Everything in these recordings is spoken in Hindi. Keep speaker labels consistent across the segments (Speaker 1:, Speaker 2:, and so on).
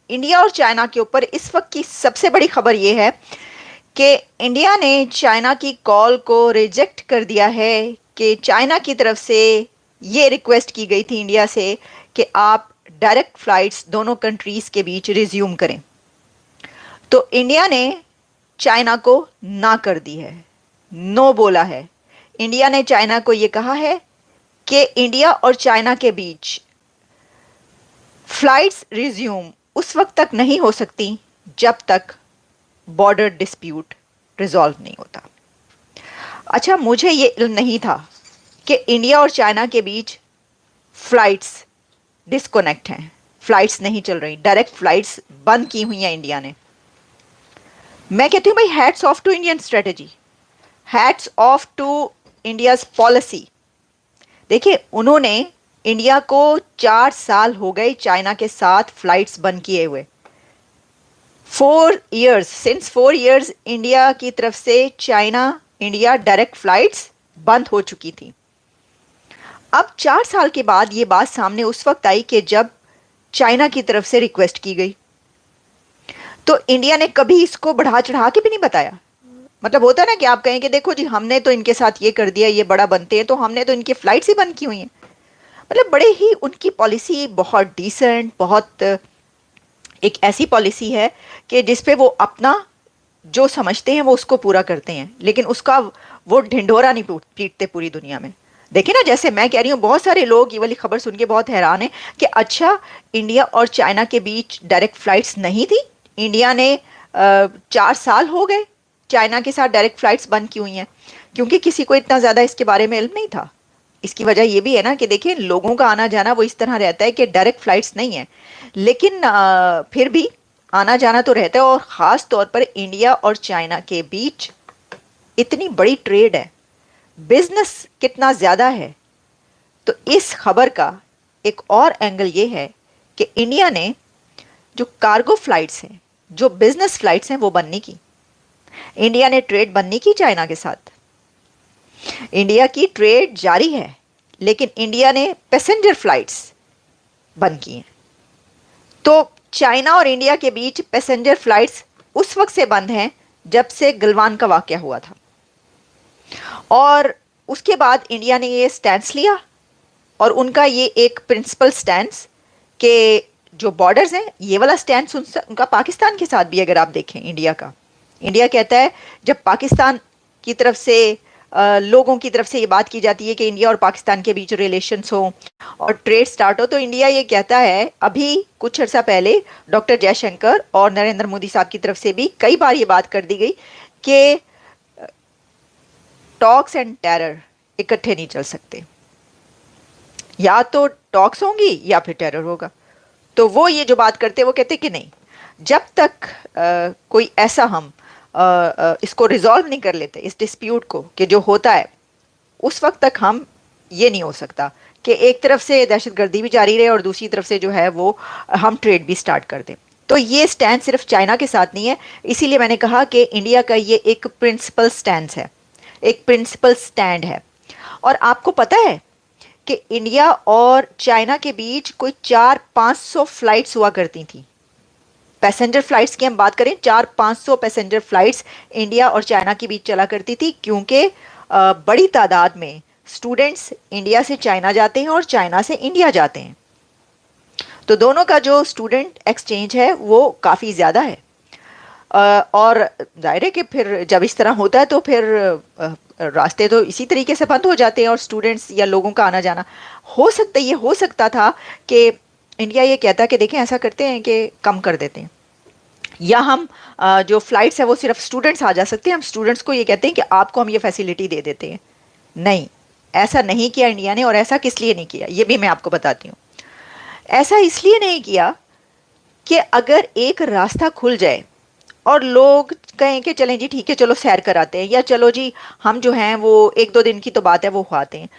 Speaker 1: इंडिया और चाइना के ऊपर इस वक्त की सबसे बड़ी खबर यह है कि इंडिया ने चाइना की कॉल को रिजेक्ट कर दिया है कि चाइना की तरफ से ये रिक्वेस्ट की गई थी इंडिया से कि आप डायरेक्ट फ्लाइट्स दोनों कंट्रीज के बीच रिज्यूम करें। तो इंडिया ने चाइना को ना कर दी है, नो बोला है। इंडिया ने चाइना को यह कहा है कि इंडिया और चाइना के बीच फ्लाइट्स रिज्यूम उस वक्त तक नहीं हो सकती जब तक बॉर्डर डिस्प्यूट रिजॉल्व नहीं होता। अच्छा, मुझे ये इल्म नहीं था कि इंडिया और चाइना के बीच फ्लाइट्स डिस्कनेक्ट हैं, फ्लाइट्स नहीं चल रही, डायरेक्ट फ्लाइट्स बंद की हुई हैं इंडिया ने। मैं कहती हूँ भाई, hats off to Indian strategy, hats off to India's policy. देखिए, उन्होंने इंडिया को 4 साल हो गए चाइना के साथ फ्लाइट्स बंद किए हुए। 4 years, सिंस 4 years इंडिया की तरफ से चाइना इंडिया डायरेक्ट फ्लाइट्स बंद हो चुकी थी। अब 4 साल के बाद ये बात सामने उस वक्त आई कि जब चाइना की तरफ से रिक्वेस्ट की गई, तो इंडिया ने कभी इसको बढ़ा चढ़ा के भी नहीं बताया। मतलब होता है ना कि आप कहें कि देखो जी, हमने तो इनके साथ ये कर दिया, ये बड़ा बनते हैं, तो हमने तो इनकी फ्लाइट्स ही बंद की हुई हैं। मतलब बड़े ही उनकी पॉलिसी बहुत डिसेंट, बहुत एक ऐसी पॉलिसी है कि जिसपे वो अपना जो समझते हैं वो उसको पूरा करते हैं, लेकिन उसका वो ढिंढोरा नहीं पीटते पूरी दुनिया में। देखिए ना, जैसे मैं कह रही हूँ, बहुत सारे लोग ये वाली खबर सुन के बहुत हैरान हैं कि अच्छा, इंडिया और चाइना के बीच डायरेक्ट फ्लाइट्स नहीं थी। इंडिया ने 4 साल हो गए चाइना के साथ डायरेक्ट फ्लाइट्स बंद की हुई हैं, क्योंकि किसी को इतना ज़्यादा इसके बारे में इल्म नहीं था। इसकी वजह यह भी है ना कि देखिए, लोगों का आना जाना वो इस तरह रहता है कि डायरेक्ट फ्लाइट्स नहीं है, लेकिन फिर भी आना जाना तो रहता है। और ख़ास तौर पर इंडिया और चाइना के बीच इतनी बड़ी ट्रेड है, बिजनेस कितना ज़्यादा है। तो इस खबर का एक और एंगल ये है कि इंडिया ने जो कार्गो फ्लाइट्स हैं, जो बिजनेस फ्लाइट्स हैं, वो बंद नहीं की। इंडिया ने ट्रेड बंद नहीं की चाइना के साथ। इंडिया की ट्रेड जारी है, लेकिन इंडिया ने पैसेंजर फ्लाइट्स बंद की हैं। तो चाइना और इंडिया के बीच पैसेंजर फ्लाइट्स उस वक्त से बंद हैं जब से गलवान का वाकया हुआ था। और उसके बाद इंडिया ने ये स्टैंस लिया, और उनका ये एक प्रिंसिपल स्टैंस के जो बॉर्डर्स हैं, ये वाला स्टैंस उनका पाकिस्तान के साथ भी अगर आप देखें इंडिया का, इंडिया कहता है जब पाकिस्तान की तरफ से लोगों की तरफ से ये बात की जाती है कि इंडिया और पाकिस्तान के बीच रिलेशंस हो और ट्रेड स्टार्ट हो, तो इंडिया ये कहता है, अभी कुछ अर्सा पहले डॉक्टर जयशंकर और नरेंद्र मोदी साहब की तरफ से भी कई बार ये बात कर दी गई कि टॉक्स एंड टेरर इकट्ठे नहीं चल सकते, या तो टॉक्स होंगी या फिर टेरर होगा। तो वो ये जो बात करते हैं, वो कहते कि नहीं, जब तक कोई ऐसा हम इसको रिजॉल्व नहीं कर लेते, इस डिस्प्यूट को, कि जो होता है, उस वक्त तक हम ये नहीं हो सकता कि एक तरफ से दहशतगर्दी भी जारी रहे और दूसरी तरफ से जो है वो हम ट्रेड भी स्टार्ट कर दें। तो ये स्टैंड सिर्फ चाइना के साथ नहीं है, इसीलिए मैंने कहा कि इंडिया का ये एक प्रिंसिपल स्टैंड है, एक प्रिंसिपल स्टैंड है। और आपको पता है कि इंडिया और चाइना के बीच कोई 400-500 फ्लाइट्स हुआ करती थी। पैसेंजर फ्लाइट्स की हम बात करें, 400-500 पैसेंजर फ्लाइट्स इंडिया और चाइना के बीच चला करती थी, क्योंकि बड़ी तादाद में स्टूडेंट्स इंडिया से चाइना जाते हैं और चाइना से इंडिया जाते हैं। तो दोनों का जो स्टूडेंट एक्सचेंज है वो काफ़ी ज़्यादा है। और जाहिर है कि फिर जब इस तरह होता है तो फिर रास्ते तो इसी तरीके से बंद हो जाते हैं और स्टूडेंट्स या लोगों का आना जाना हो सकता है। ये हो सकता था कि इंडिया ये कहता है कि देखें, ऐसा करते हैं कि कम कर देते हैं, या हम जो फ़्लाइट्स है वो सिर्फ स्टूडेंट्स आ जा सकते हैं, हम स्टूडेंट्स को ये कहते हैं कि आपको हम ये फैसिलिटी दे देते हैं। नहीं, ऐसा नहीं किया इंडिया ने। और ऐसा किस लिए नहीं किया, ये भी मैं आपको बताती हूँ। ऐसा इसलिए नहीं किया कि अगर एक रास्ता खुल जाए और लोग कहें कि चलें जी ठीक है, चलो सैर कराते हैं, या चलो जी हम जो हैं वो 1-2 दिन की तो बात है वो खाते हैं,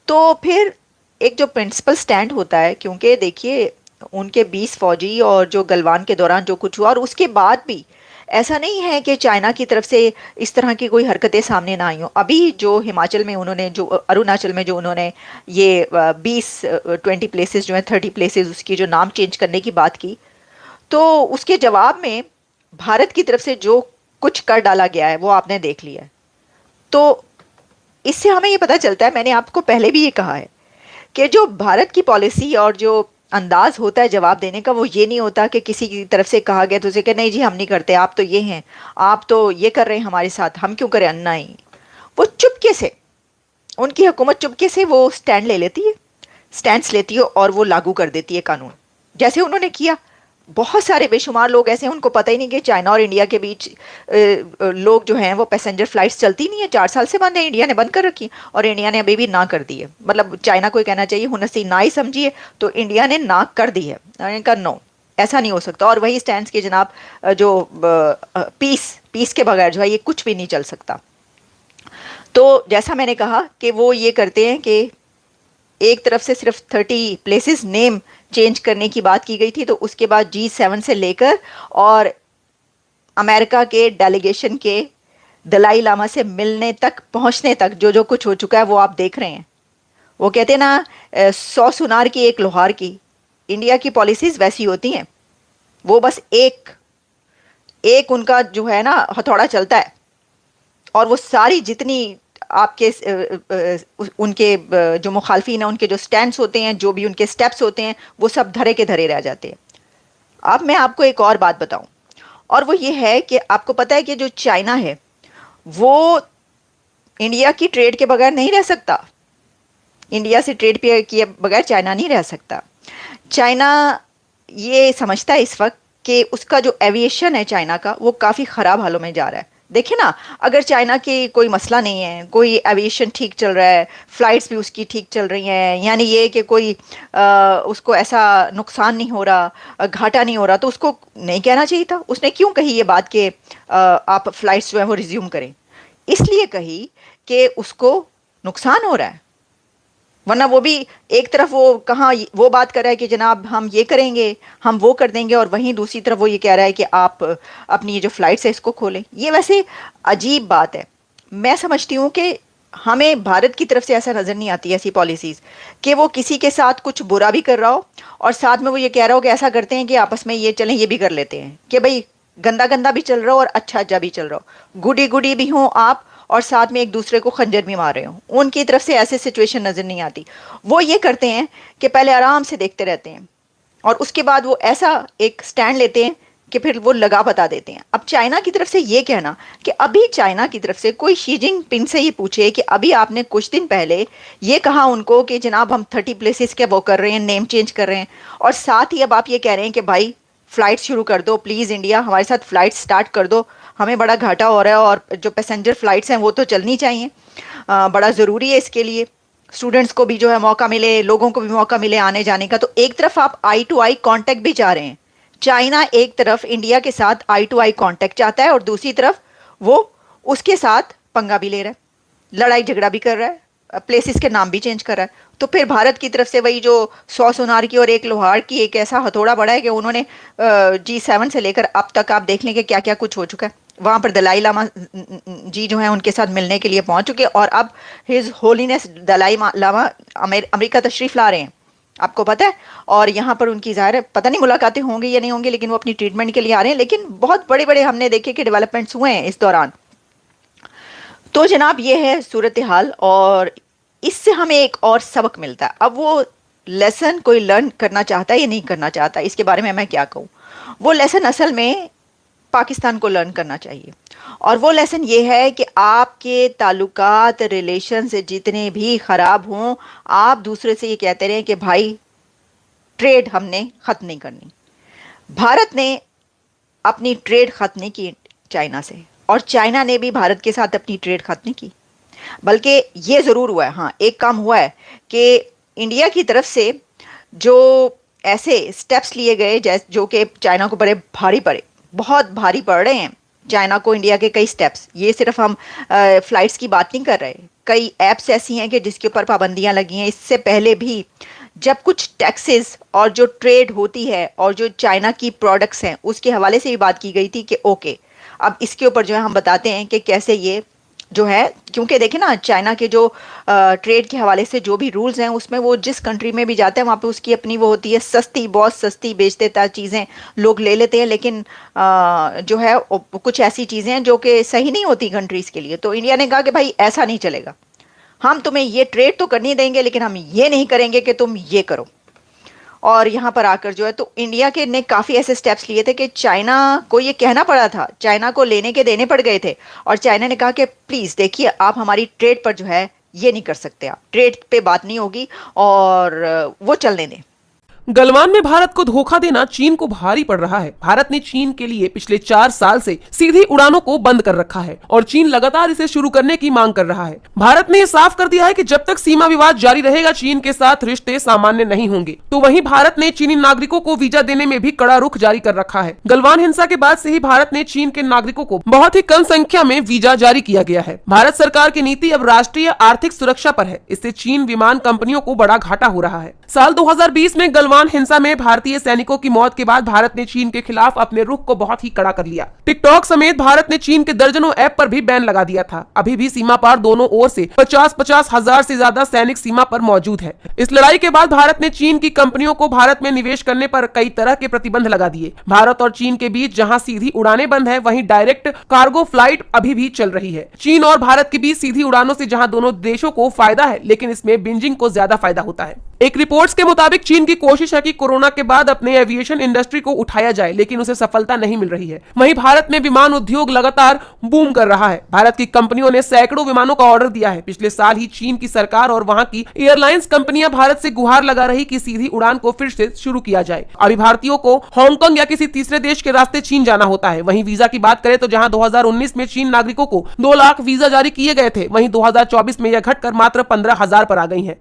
Speaker 1: तो फिर एक जो प्रिंसिपल स्टैंड होता है, क्योंकि देखिए उनके 20 फौजी और जो गलवान के दौरान जो कुछ हुआ, और उसके बाद भी ऐसा नहीं है कि चाइना की तरफ से इस तरह की कोई हरकतें सामने ना आई हों। अभी जो हिमाचल में उन्होंने, जो अरुणाचल में जो उन्होंने ये 20-20 प्लेसेस जो हैं, 30 प्लेसेस, उसकी जो नाम चेंज करने की बात की, तो उसके जवाब में भारत की तरफ से जो कुछ कर डाला गया है वो आपने देख लिया है। तो इससे हमें ये पता चलता है, मैंने आपको पहले भी ये कहा है कि जो भारत की पॉलिसी और जो अंदाज होता है जवाब देने का, वो ये नहीं होता कि किसी की तरफ से कहा गया तो उसे कि नहीं जी हम नहीं करते, आप तो ये हैं, आप तो ये कर रहे हैं हमारे साथ, हम क्यों करें, अन्ना ही। वो चुपके से, उनकी हुकूमत चुपके से वो स्टैंड ले लेती है, स्टैंड्स लेती है और वो लागू कर देती है कानून, जैसे उन्होंने किया। बहुत सारे बेशुमार लोग ऐसे हैं उनको पता ही नहीं कि चाइना और इंडिया के बीच लोग जो हैं वो पैसेंजर फ्लाइट्स चलती नहीं है, 4 साल से बंद है, इंडिया ने बंद कर रखी और इंडिया ने अभी भी ना कर दी है। मतलब चाइना को कहना चाहिए हुनसी ना ही समझिए, तो इंडिया ने ना कर दी है। मैंने कहा नो, ऐसा नहीं हो सकता। और वही स्टैंड के जनाब, जो पीस पीस के बगैर जो है ये कुछ भी नहीं चल सकता। तो जैसा मैंने कहा कि वो ये करते हैं कि एक तरफ से सिर्फ 30 प्लेसेस नेम चेंज करने की बात की गई थी, तो उसके बाद G7 से लेकर और अमेरिका के डेलीगेशन के दलाई लामा से मिलने तक पहुंचने तक जो जो कुछ हो चुका है वो आप देख रहे हैं। वो कहते हैं ना, 100 सुनार की एक लोहार की। इंडिया की पॉलिसीज वैसी होती हैं, वो बस एक एक उनका जो है ना हथौड़ा चलता है और वो सारी जितनी आपके उनके जो मुखालफिन हैं, उनके जो स्टैंड्स होते हैं, जो भी उनके स्टेप्स होते हैं, वो सब धरे के धरे रह जाते हैं। अब मैं आपको एक और बात बताऊं, और वो ये है कि आपको पता है कि जो चाइना है वो इंडिया की ट्रेड के बगैर नहीं रह सकता। इंडिया से ट्रेड पे किए बगैर चाइना नहीं रह सकता। चाइना ये समझता है इस वक्त कि उसका जो एविएशन है चाइना का, वो काफ़ी ख़राब हालों में जा रहा है। देखिए ना, अगर चाइना की कोई मसला नहीं है, कोई एविएशन ठीक चल रहा है, फ्लाइट्स भी उसकी ठीक चल रही हैं, यानी ये कि कोई उसको ऐसा नुकसान नहीं हो रहा, घाटा नहीं हो रहा, तो उसको नहीं कहना चाहिए था। उसने क्यों कही ये बात कि आप फ्लाइट्स जो है वो रिज्यूम करें? इसलिए कही कि उसको नुकसान हो रहा है। वरना वो भी एक तरफ वो कहाँ वो बात कर रहा है कि जनाब हम ये करेंगे, हम वो कर देंगे, और वहीं दूसरी तरफ वो ये कह रहा है कि आप अपनी ये जो फ्लाइट्स है इसको खोलें। ये वैसे अजीब बात है। मैं समझती हूँ कि हमें भारत की तरफ से ऐसा नज़र नहीं आती ऐसी पॉलिसीज़ कि वो किसी के साथ कुछ बुरा भी कर रहा हो और साथ में वो ये कह रहा हो कि ऐसा करते हैं कि आपस में ये चलें, ये भी कर लेते हैं, कि भाई गंदा गंदा भी चल रहा हो और अच्छा अच्छा भी चल रहा हो, गुडी गुडी भी हो आप और साथ में एक दूसरे को खंजर भी मार रहे हो। उनकी तरफ से ऐसे सिचुएशन नजर नहीं आती। वो ये करते हैं कि पहले आराम से देखते रहते हैं और उसके बाद वो ऐसा एक स्टैंड लेते हैं कि फिर वो लगा बता देते हैं। अब चाइना की तरफ से ये कहना कि अभी चाइना की तरफ से कोई शी जिनपिंग से ये पूछे कि अभी आपने कुछ दिन पहले ये कहा उनको कि जनाब हम 30 प्लेसेस के वो कर रहे हैं, नेम चेंज कर रहे हैं, और साथ ही अब आप ये कह रहे हैं कि भाई फ्लाइट शुरू कर दो प्लीज़, इंडिया हमारे साथ फ्लाइट स्टार्ट कर दो, हमें बड़ा घाटा हो रहा है और जो पैसेंजर फ्लाइट्स हैं वो तो चलनी चाहिए, बड़ा ज़रूरी है इसके लिए, स्टूडेंट्स को भी जो है मौका मिले, लोगों को भी मौका मिले आने जाने का। तो एक तरफ आप आई टू आई कांटेक्ट भी चाह रहे हैं, चाइना एक तरफ इंडिया के साथ आई टू आई कांटेक्ट चाहता है और दूसरी तरफ वो उसके साथ पंगा भी ले रहा है, लड़ाई झगड़ा भी कर रहा है, प्लेसेस के नाम भी चेंज कर रहा है। तो फिर भारत की तरफ से वही जो 100 सुनार की और एक लोहार की एक ऐसा हथौड़ा बड़ा है कि उन्होंने G7 से लेकर अब तक आप देख लें कि क्या क्या कुछ हो चुका है। वहाँ पर दलाई लामा जी जो हैं उनके साथ मिलने के लिए पहुंच चुके और अब his holiness Dalai Lama America तशरीफ ला रहे हैं, आपको पता है। और यहाँ पर उनकी ज़ाहिर है पता नहीं मुलाकातें होंगी या नहीं होंगी, लेकिन वो अपनी ट्रीटमेंट के लिए आ रहे हैं। लेकिन बहुत बड़े बड़े हमने देखे कि डेवलपमेंट्स हुए हैं इस दौरान। तो जनाब ये है सूरत हाल, और इससे हमें एक और सबक मिलता है। अब वो लेसन कोई लर्न करना चाहता है या नहीं करना चाहता, इसके बारे में मैं क्या कहूँ। वो लेसन असल में पाकिस्तान को लर्न करना चाहिए, और वो लेसन ये है कि आपके ताल्लुकात रिलेशन से जितने भी ख़राब हों, आप दूसरे से ये कहते रहें कि भाई ट्रेड हमने ख़त्म नहीं करनी। भारत ने अपनी ट्रेड ख़त्म नहीं की चाइना से, और चाइना ने भी भारत के साथ अपनी ट्रेड ख़त्म नहीं की। बल्कि ये ज़रूर हुआ है, हाँ एक काम हुआ है कि इंडिया की तरफ से जो ऐसे स्टेप्स लिए गए जो कि चाइना को बड़े भारी पड़े, बहुत भारी पड़ रहे हैं चाइना को इंडिया के कई स्टेप्स। ये सिर्फ हम फ्लाइट्स की बात नहीं कर रहे, कई ऐप्स ऐसी हैं कि जिसके ऊपर पाबंदियां लगी हैं। इससे पहले भी जब कुछ टैक्सेस और जो ट्रेड होती है और जो चाइना की प्रोडक्ट्स हैं उसके हवाले से भी बात की गई थी कि ओके अब इसके ऊपर जो है हम बताते हैं कि कैसे ये जो है, क्योंकि देखिए ना, चाइना के जो ट्रेड के हवाले से जो भी रूल्स हैं उसमें वो जिस कंट्री में भी जाते हैं वहाँ पे उसकी अपनी वो होती है, सस्ती, बहुत सस्ती बेच देता है चीज़ें, लोग ले लेते हैं, लेकिन जो है कुछ ऐसी चीज़ें हैं जो कि सही नहीं होती कंट्रीज के लिए। तो इंडिया ने कहा कि भाई ऐसा नहीं चलेगा, हम तुम्हें ये ट्रेड तो करनी देंगे लेकिन हम ये नहीं करेंगे कि तुम ये करो। और यहाँ पर आकर जो है तो इंडिया के ने काफ़ी ऐसे स्टेप्स लिए थे कि चाइना को ये कहना पड़ा था, चाइना को लेने के देने पड़ गए थे, और चाइना ने कहा कि प्लीज़ देखिए, आप हमारी ट्रेड पर जो है ये नहीं कर सकते, आप ट्रेड पे बात नहीं होगी और वो चलने दें।
Speaker 2: गलवान में भारत को धोखा देना चीन को भारी पड़ रहा है। भारत ने चीन के लिए पिछले 4 साल से सीधी उड़ानों को बंद कर रखा है और चीन लगातार इसे शुरू करने की मांग कर रहा है। भारत ने साफ कर दिया है कि जब तक सीमा विवाद जारी रहेगा चीन के साथ रिश्ते सामान्य नहीं होंगे। तो वहीं भारत ने चीनी नागरिकों को वीजा देने में भी कड़ा रुख जारी कर रखा है। गलवान हिंसा के बाद से ही भारत ने चीन के नागरिकों को बहुत ही कम संख्या में वीजा जारी किया गया है। भारत सरकार की नीति अब राष्ट्रीय आर्थिक सुरक्षा पर है। इससे चीन विमान कंपनियों को बड़ा घाटा हो रहा है। साल 2020 में गलवान हिंसा में भारतीय सैनिकों की मौत के बाद भारत ने चीन के खिलाफ अपने रुख को बहुत ही कड़ा कर लिया। टिकटॉक समेत भारत ने चीन के दर्जनों ऐप पर भी बैन लगा दिया था। अभी भी सीमा पार दोनों ओर से 50-50 हजार से ज्यादा सैनिक सीमा पर मौजूद है। इस लड़ाई के बाद भारत ने चीन की कंपनियों को भारत में निवेश करने पर कई तरह के प्रतिबंध लगा दिए। भारत और चीन के बीच जहां सीधी उड़ानें बंद है, वहीं डायरेक्ट कार्गो फ्लाइट अभी भी चल रही है। चीन और भारत के बीच सीधी उड़ानों से जहां दोनों देशों को फायदा है, लेकिन इसमें बीजिंग को ज्यादा फायदा होता है। एक रिपोर्ट्स के मुताबिक चीन की कोशिश है कि कोरोना के बाद अपने एविएशन इंडस्ट्री को उठाया जाए, लेकिन उसे सफलता नहीं मिल रही है। वहीं भारत में विमान उद्योग लगातार बूम कर रहा है। भारत की कंपनियों ने सैकड़ों विमानों का ऑर्डर दिया है। पिछले साल ही चीन की सरकार और वहां की एयरलाइंस कंपनियां भारत से गुहार लगा रही कि सीधी उड़ान को फिर से शुरू किया जाए। अभी भारतीयों को हांगकांग या किसी तीसरे देश के रास्ते चीन जाना होता है। वहीं वीजा की बात करें तो जहां 2019 में चीन नागरिकों को 2 लाख वीजा जारी किए गए थे, वहीं 2024 में यह घटकर मात्र 15,000 पर आ गई है।